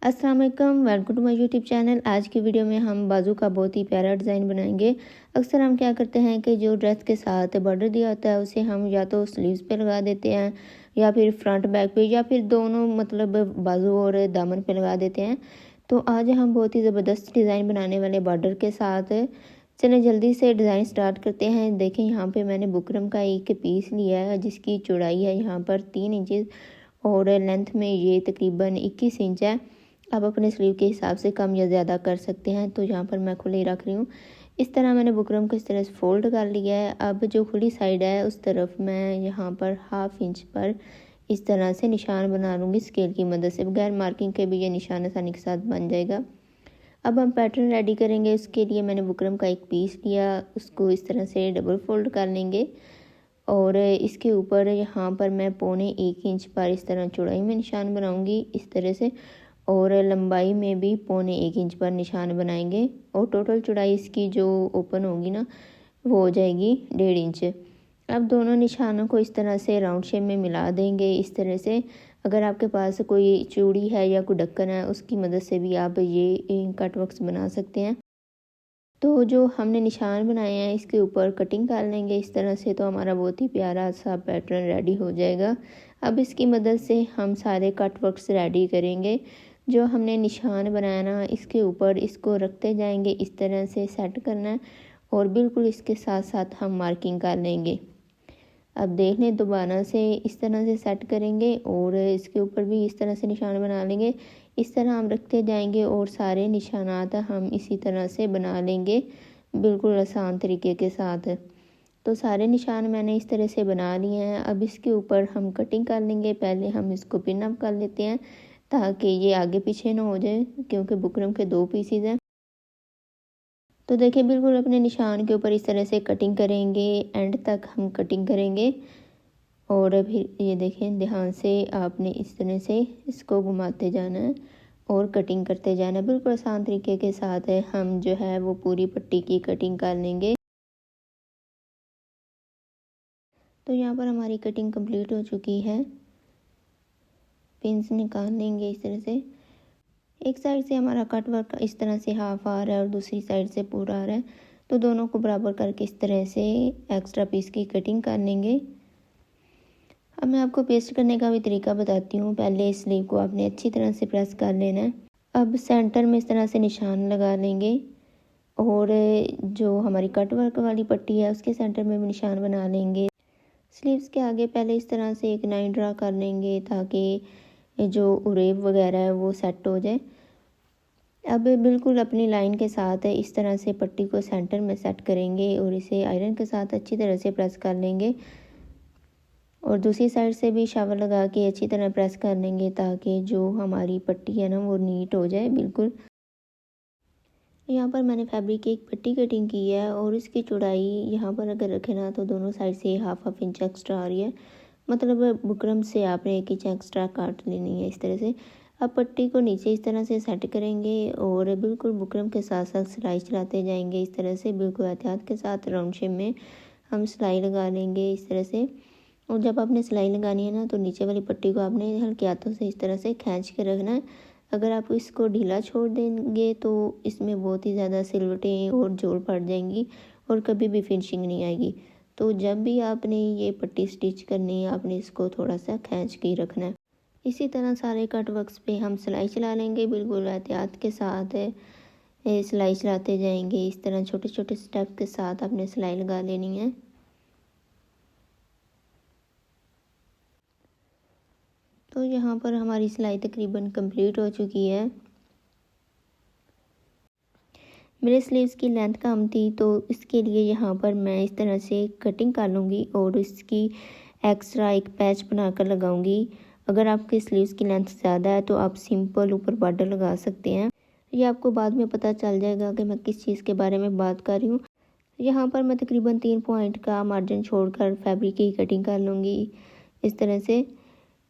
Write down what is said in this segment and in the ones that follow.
अस्सलाम वालेकुम, welcome to my YouTube channel. आज की वीडियो में हम बाजू का बहुत ही प्यारा डिज़ाइन बनाएंगे। अक्सर हम क्या करते हैं कि जो ड्रेस के साथ बॉर्डर दिया होता है उसे हम या तो स्लीव्स पे लगा देते हैं या फिर फ्रंट बैक पे या फिर दोनों मतलब बाजू और दामन पे लगा देते हैं। तो आज हम बहुत ही ज़बरदस्त डिज़ाइन बनाने वाले बॉर्डर के साथ। चलें जल्दी से डिज़ाइन स्टार्ट करते हैं। देखें यहाँ पे मैंने बुकरम का एक पीस लिया है जिसकी चौड़ाई है यहाँ पर 3 इंचज़ और लेंथ में ये तकरीबन 21 इंच है। आप अपने स्लीव के हिसाब से कम या ज़्यादा कर सकते हैं। तो यहाँ पर मैं खुली रख रही हूँ। इस तरह मैंने बुकरम को इस तरह से फोल्ड कर लिया है। अब जो खुली साइड है उस तरफ मैं यहाँ पर 1/2 इंच पर इस तरह से निशान बना लूँगी स्केल की मदद से। बगैर मार्किंग के भी ये निशान आसानी के साथ बन जाएगा। अब हम पैटर्न रेडी करेंगे। उसके लिए मैंने बुकरम का एक पीस लिया, उसको इस तरह से डबल फोल्ड कर लेंगे और इसके ऊपर यहाँ पर मैं 1.25 इंच पर इस तरह चौड़ाई में निशान बनाऊंगी इस तरह से, और लंबाई में भी 1.25 इंच पर निशान बनाएंगे और टोटल चौड़ाई इसकी जो ओपन होगी ना वो हो जाएगी 1.5 इंच। अब दोनों निशानों को इस तरह से राउंड शेप में मिला देंगे इस तरह से। अगर आपके पास कोई चूड़ी है या कोई ढक्कन है उसकी मदद से भी आप ये कट वर्क्स बना सकते हैं। तो जो हमने निशान बनाए हैं इसके ऊपर कटिंग कर लेंगे इस तरह से, तो हमारा बहुत ही प्यारा सा पैटर्न रेडी हो जाएगा। अब इसकी मदद से हम सारे कट वर्क्स रेडी करेंगे। जो हमने निशान बनाया ना इसके ऊपर इसको रखते जाएंगे, इस तरह से सेट करना है और बिल्कुल इसके साथ साथ हम मार्किंग कर लेंगे। अब देख लें दोबारा से इस तरह से सेट करेंगे और इसके ऊपर भी इस तरह से निशान बना लेंगे। इस तरह हम रखते जाएंगे और सारे निशानात हम इसी तरह से बना लेंगे बिल्कुल आसान तरीके के साथ। तो सारे निशान मैंने इस तरह से बना लिए हैं। अब इसके ऊपर हम कटिंग कर लेंगे। पहले हम इसको पिन अप कर लेते हैं ताकि ये आगे पीछे ना हो जाए, क्योंकि बुकरम के 2 पीसीज हैं। तो देखिए बिल्कुल अपने निशान के ऊपर इस तरह से कटिंग करेंगे, एंड तक हम कटिंग करेंगे और फिर ये देखें ध्यान से आपने इस तरह से इसको घुमाते जाना है और कटिंग करते जाना है। बिल्कुल आसान तरीके के साथ है हम जो है वो पूरी पट्टी की कटिंग कर लेंगे। तो यहाँ पर हमारी कटिंग कंप्लीट हो चुकी है। पिंस निकाल लेंगे इस तरह से। एक साइड से हमारा कट वर्क इस तरह से हाफ आ रहा है और दूसरी साइड से पूरा आ रहा है, तो दोनों को बराबर करके इस तरह से एक्स्ट्रा पीस की कटिंग कर लेंगे। अब मैं आपको पेस्ट करने का भी तरीका बताती हूँ। पहले स्लीव को आपने अच्छी तरह से प्रेस कर लेना है। अब सेंटर में इस तरह से निशान लगा लेंगे और जो हमारी कट वर्क वाली पट्टी है उसके सेंटर में भी निशान बना लेंगे। स्लीव्स के आगे पहले इस तरह से एक लाइन ड्रा कर लेंगे ताकि जो उरेब वगैरह है वो सेट हो जाए। अब बिल्कुल अपनी लाइन के साथ इस तरह से पट्टी को सेंटर में सेट करेंगे और इसे आयरन के साथ अच्छी तरह से प्रेस कर लेंगे और दूसरी साइड से भी शावर लगा के अच्छी तरह प्रेस कर लेंगे ताकि जो हमारी पट्टी है ना वो नीट हो जाए बिल्कुल। यहाँ पर मैंने फैब्रिक की एक पट्टी कटिंग की है और इसकी चौड़ाई यहाँ पर अगर रखें ना तो दोनों साइड से हाफ इंच एक्स्ट्रा आ रही है, मतलब बुकरम से आपने 1 इंच एक्स्ट्रा काट लेनी है इस तरह से। अब पट्टी को नीचे इस तरह से सेट करेंगे और बिल्कुल बुकरम के साथ साथ सिलाई चलाते जाएंगे इस तरह से। बिल्कुल एहतियात के साथ राउंड शेप में हम सिलाई लगा लेंगे इस तरह से। और जब आपने सिलाई लगानी है ना तो नीचे वाली पट्टी को आपने हल्के हाथों से इस तरह से खींच के रखना है। अगर आप इसको ढीला छोड़ देंगे तो इसमें बहुत ही ज़्यादा सिलवटें और जोड़ पड़ जाएंगी और कभी भी फिनिशिंग नहीं आएगी। तो जब भी आपने ये पट्टी स्टिच करनी है आपने इसको थोड़ा सा खींच के ही रखना है। इसी तरह सारे कट वर्क्स पे हम सिलाई चला लेंगे बिल्कुल एहतियात के साथ। सिलाई चलाते जाएंगे इस तरह छोटे छोटे स्टेप के साथ आपने सिलाई लगा लेनी है। तो यहाँ पर हमारी सिलाई तकरीबन कंप्लीट हो चुकी है। मेरे स्लीव्स की लेंथ कम थी तो इसके लिए यहाँ पर मैं इस तरह से कटिंग कर लूँगी और इसकी एक्स्ट्रा एक पैच बनाकर लगाऊंगी। अगर आपके स्लीव्स की लेंथ ज़्यादा है तो आप सिंपल ऊपर बॉर्डर लगा सकते हैं। ये आपको बाद में पता चल जाएगा कि मैं किस चीज़ के बारे में बात कर रही हूँ। यहाँ पर मैं तकरीबन 3 पॉइंट का मार्जिन छोड़कर फैब्रिक की कटिंग कर लूँगी इस तरह से।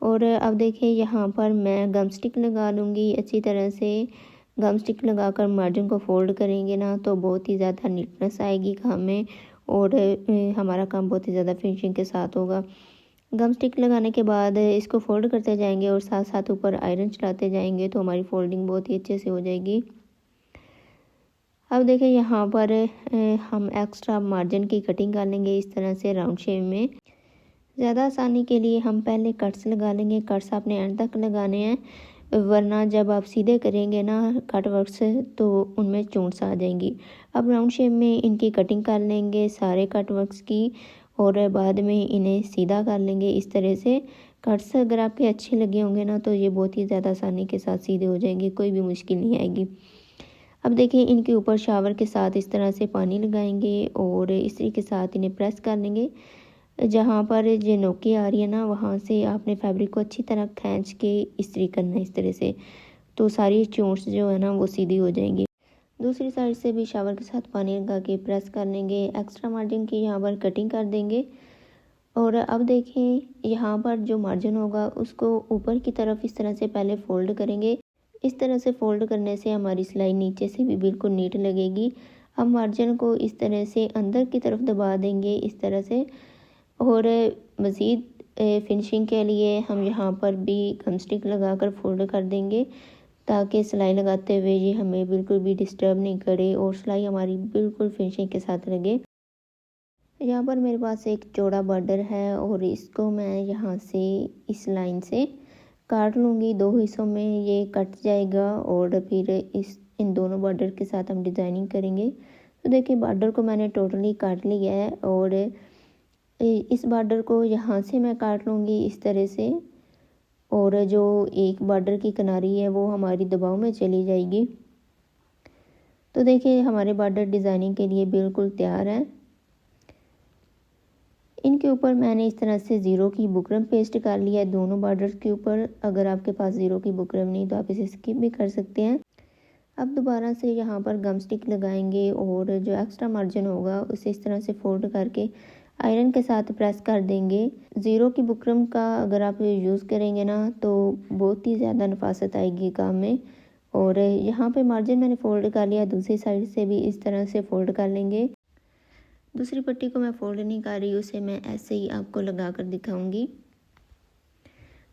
और अब देखिए यहाँ पर मैं गम स्टिक लगा लूँगी अच्छी तरह से। गम स्टिक लगाकर मार्जिन को फोल्ड करेंगे ना तो बहुत ही ज़्यादा नीटनेस आएगी काम में और हमारा काम बहुत ही ज़्यादा फिनिशिंग के साथ होगा। गम स्टिक लगाने के बाद इसको फोल्ड करते जाएंगे और साथ साथ ऊपर आयरन चलाते जाएंगे तो हमारी फोल्डिंग बहुत ही अच्छे से हो जाएगी। अब देखें यहाँ पर हम एक्स्ट्रा मार्जिन की कटिंग कर लेंगे इस तरह से राउंड शेप में। ज़्यादा आसानी के लिए हम पहले कट्स लगा लेंगे। कट्स आपने एंड तक लगाने हैं, वरना जब आप सीधे करेंगे ना कट वर्क से तो उनमें चोंच आ जाएंगी। अब राउंड शेप में इनकी कटिंग कर लेंगे सारे कट वर्क्स की और बाद में इन्हें सीधा कर लेंगे इस तरह से। कट्स अगर आपके अच्छे लगे होंगे ना तो ये बहुत ही ज़्यादा आसानी के साथ सीधे हो जाएंगे, कोई भी मुश्किल नहीं आएगी। अब देखिए इनके ऊपर शावर के साथ इस तरह से पानी लगाएंगे और इस्त्री के साथ इन्हें प्रेस कर लेंगे। जहाँ पर जो नोकी आ रही है ना वहाँ से आपने फैब्रिक को अच्छी तरह खींच के इस्त्री करना है इस तरह से, तो सारी चोंच जो है ना वो सीधी हो जाएंगी। दूसरी साइड से भी शावर के साथ पानी लगा के प्रेस कर लेंगे। एक्स्ट्रा मार्जिन की यहाँ पर कटिंग कर देंगे और अब देखें यहाँ पर जो मार्जिन होगा उसको ऊपर की तरफ इस तरह से पहले फोल्ड करेंगे। इस तरह से फोल्ड करने से हमारी सिलाई नीचे से भी बिल्कुल नीट लगेगी। अब मार्जिन को इस तरह से अंदर की तरफ दबा देंगे इस तरह से और मज़ीद फिनिशिंग के लिए हम यहाँ पर भी गम स्टिक लगाकर फोल्ड कर देंगे ताकि सिलाई लगाते हुए ये हमें बिल्कुल भी डिस्टर्ब नहीं करे और सिलाई हमारी बिल्कुल फिनिशिंग के साथ लगे। यहाँ पर मेरे पास एक चौड़ा बॉर्डर है और इसको मैं यहाँ से इस लाइन से काट लूँगी। 2 हिस्सों में ये कट जाएगा और फिर इन दोनों बॉर्डर के साथ हम डिज़ाइनिंग करेंगे। तो देखिए बॉर्डर को मैंने टोटली काट लिया है और इस बॉर्डर को यहाँ से मैं काट लूँगी इस तरह से और जो एक बॉर्डर की किनारी है वो हमारी दबाव में चली जाएगी। तो देखिए हमारे बॉर्डर डिज़ाइनिंग के लिए बिल्कुल तैयार है। इनके ऊपर मैंने इस तरह से ज़ीरो की बुकरम पेस्ट कर लिया है दोनों बॉर्डर के ऊपर। अगर आपके पास ज़ीरो की बुकरम नहीं तो आप इसे स्किप भी कर सकते हैं। अब दोबारा से यहाँ पर गम स्टिक लगाएंगे और जो एक्स्ट्रा मार्जिन होगा उसे इस तरह से फोल्ड करके आयरन के साथ प्रेस कर देंगे। ज़ीरो की बुकरम का अगर आप यूज़ करेंगे ना तो बहुत ही ज़्यादा नफासत आएगी काम में। और यहाँ पे मार्जिन मैंने फ़ोल्ड कर लिया, दूसरी साइड से भी इस तरह से फ़ोल्ड कर लेंगे। दूसरी पट्टी को मैं फ़ोल्ड नहीं कर रही, उसे मैं ऐसे ही आपको लगा कर दिखाऊँगी।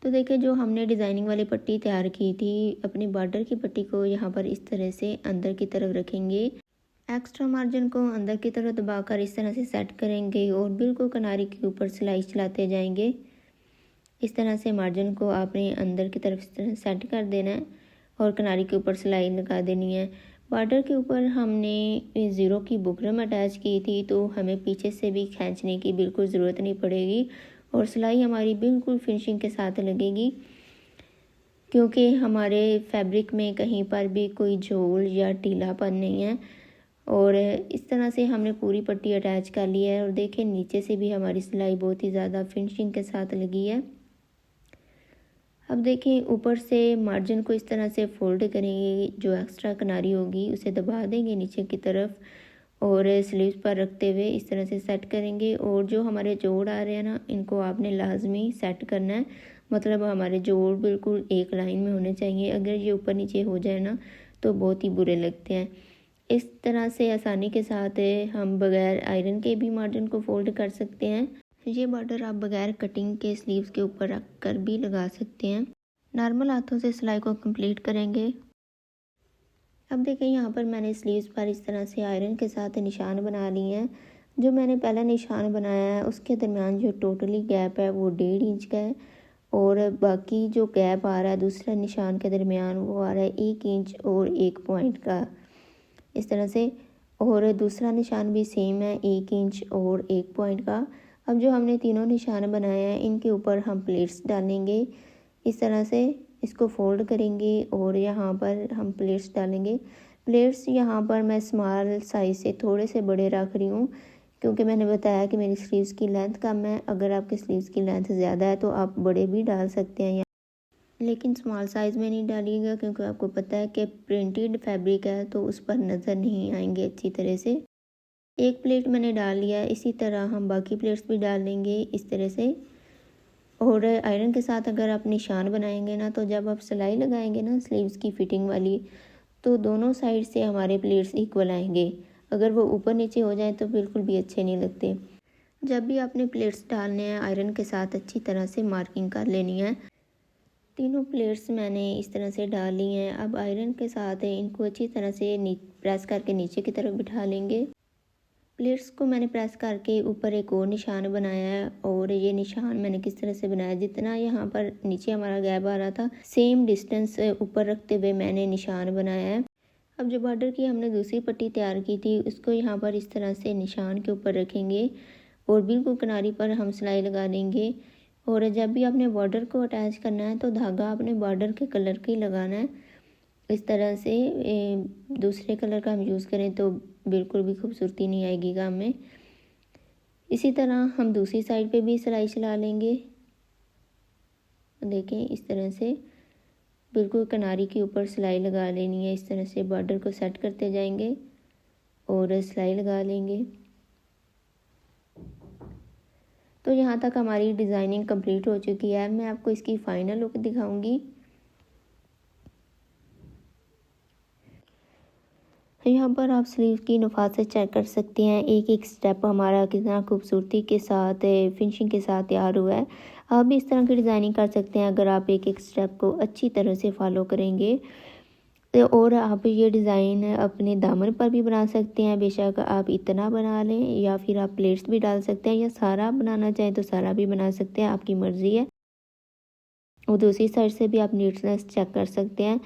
तो देखिए जो हमने डिज़ाइनिंग वाली पट्टी तैयार की थी, अपनी बॉर्डर की पट्टी को यहाँ पर इस तरह से अंदर की तरफ रखेंगे। एक्स्ट्रा मार्जिन को अंदर की तरफ दबाकर इस तरह से सेट करेंगे और बिल्कुल किनारे के ऊपर सिलाई चलाते जाएंगे। इस तरह से मार्जिन को आपने अंदर की तरफ इस तरह सेट कर देना है और किनारे के ऊपर सिलाई लगा देनी है। बॉर्डर के ऊपर हमने ज़ीरो की बुकरम अटैच की थी तो हमें पीछे से भी खींचने की बिल्कुल ज़रूरत नहीं पड़ेगी और सिलाई हमारी बिल्कुल फिनिशिंग के साथ लगेगी, क्योंकि हमारे फैब्रिक में कहीं पर भी कोई झोल या ढीलापन नहीं है। और इस तरह से हमने पूरी पट्टी अटैच कर ली है और देखें नीचे से भी हमारी सिलाई बहुत ही ज़्यादा फिनिशिंग के साथ लगी है। अब देखें ऊपर से मार्जिन को इस तरह से फोल्ड करेंगे, जो एक्स्ट्रा किनारी होगी उसे दबा देंगे नीचे की तरफ और स्लीव्स पर रखते हुए इस तरह से सेट करेंगे। और जो हमारे जोड़ आ रहे हैं ना इनको आपने लाजमी सेट करना है, मतलब हमारे जोड़ बिल्कुल एक लाइन में होने चाहिए। अगर ये ऊपर नीचे हो जाए ना तो बहुत ही बुरे लगते हैं। इस तरह से आसानी के साथ हम बगैर आयरन के भी मार्जिन को फोल्ड कर सकते हैं। ये बॉर्डर आप बगैर कटिंग के स्लीव्स के ऊपर रख कर भी लगा सकते हैं। नॉर्मल हाथों से सिलाई को कंप्लीट करेंगे। अब देखें यहाँ पर मैंने स्लीव्स पर इस तरह से आयरन के साथ निशान बना लिए हैं। जो मैंने पहला निशान बनाया है उसके दरमियान जो टोटली गैप है वो 1.5 इंच का है और बाकी जो गैप आ रहा है दूसरा निशान के दरमियान वो आ रहा है 1 इंच और 1 पॉइंट का इस तरह से। और दूसरा निशान भी सेम है 1 इंच और 1 पॉइंट का। अब जो हमने तीनों निशान बनाए हैं इनके ऊपर हम प्लेट्स डालेंगे इस तरह से। इसको फोल्ड करेंगे और यहाँ पर हम प्लेट्स डालेंगे। प्लेट्स यहाँ पर मैं स्मॉल साइज़ से थोड़े से बड़े रख रही हूँ, क्योंकि मैंने बताया कि मेरी स्लीव्स की लेंथ कम है। अगर आपके स्लीव्स की लेंथ ज़्यादा है तो आप बड़े भी डाल सकते हैं, लेकिन स्मॉल साइज़ में नहीं डालिएगा, क्योंकि आपको पता है कि प्रिंटेड फैब्रिक है तो उस पर नज़र नहीं आएंगे अच्छी तरह से। एक प्लेट मैंने डाल लिया, इसी तरह हम बाकी प्लेट्स भी डाल लेंगे इस तरह से। और आयरन के साथ अगर आप निशान बनाएंगे ना तो जब आप सिलाई लगाएंगे ना स्लीव्स की फिटिंग वाली तो दोनों साइड से हमारे प्लेट्स इक्वल आएंगे। अगर वो ऊपर नीचे हो जाए तो बिल्कुल भी अच्छे नहीं लगते। जब भी आपने प्लेट्स डालने हैं आयरन के साथ अच्छी तरह से मार्किंग कर लेनी है। तीनों प्लेट्स मैंने इस तरह से डाल ली हैं। अब आयरन के साथ इनको अच्छी तरह से प्रेस करके नीचे की तरफ बिठा लेंगे। प्लेट्स को मैंने प्रेस करके ऊपर एक और निशान बनाया है और ये निशान मैंने किस तरह से बनाया, जितना यहाँ पर नीचे हमारा गैप आ रहा था सेम डिस्टेंस ऊपर रखते हुए मैंने निशान बनाया है। अब जो बॉर्डर की हमने दूसरी पट्टी तैयार की थी उसको यहाँ पर इस तरह से निशान के ऊपर रखेंगे और बिल्कुल किनारी पर हम सिलाई लगा देंगे। और जब भी आपने बॉर्डर को अटैच करना है तो धागा आपने बॉर्डर के कलर का ही लगाना है। इस तरह से दूसरे कलर का हम यूज़ करें तो बिल्कुल भी खूबसूरती नहीं आएगी काम में। इसी तरह हम दूसरी साइड पे भी सिलाई चला लेंगे। देखें इस तरह से बिल्कुल किनारी के ऊपर सिलाई लगा लेनी है। इस तरह से बॉर्डर को सेट करते जाएंगे और सिलाई लगा लेंगे। तो यहाँ तक हमारी डिज़ाइनिंग कंप्लीट हो चुकी है। मैं आपको इसकी फ़ाइनल लुक दिखाऊंगी। यहाँ पर आप स्लीव की नफासत चेक कर सकते हैं। एक एक स्टेप हमारा कितना खूबसूरती के साथ फिनिशिंग के साथ तैयार हुआ है। आप भी इस तरह की डिज़ाइनिंग कर सकते हैं अगर आप एक एक स्टेप को अच्छी तरह से फॉलो करेंगे। और आप ये डिज़ाइन अपने दामन पर भी बना सकते हैं। बेशक आप इतना बना लें या फिर आप प्लेट्स भी डाल सकते हैं या सारा बनाना चाहें तो सारा भी बना सकते हैं, आपकी मर्ज़ी है। और दूसरी साइड से भी आप नीटनेस चेक कर सकते हैं।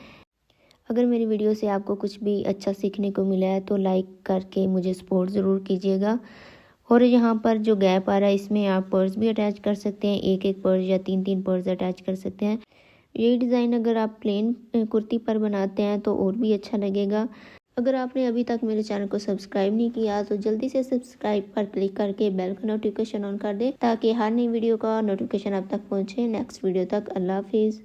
अगर मेरी वीडियो से आपको कुछ भी अच्छा सीखने को मिला है तो लाइक करके मुझे सपोर्ट ज़रूर कीजिएगा। और यहाँ पर जो गैप आ रहा है इसमें आप पर्स भी अटैच कर सकते हैं, एक एक पर्स या तीन तीन पर्स अटैच कर सकते हैं। यही डिज़ाइन अगर आप प्लेन कुर्ती पर बनाते हैं तो और भी अच्छा लगेगा। अगर आपने अभी तक मेरे चैनल को सब्सक्राइब नहीं किया तो जल्दी से सब्सक्राइब पर क्लिक करके बेल का नोटिफिकेशन ऑन कर दें ताकि हर नई वीडियो का नोटिफिकेशन आप तक पहुँचे। नेक्स्ट वीडियो तक अल्लाह हाफिज़।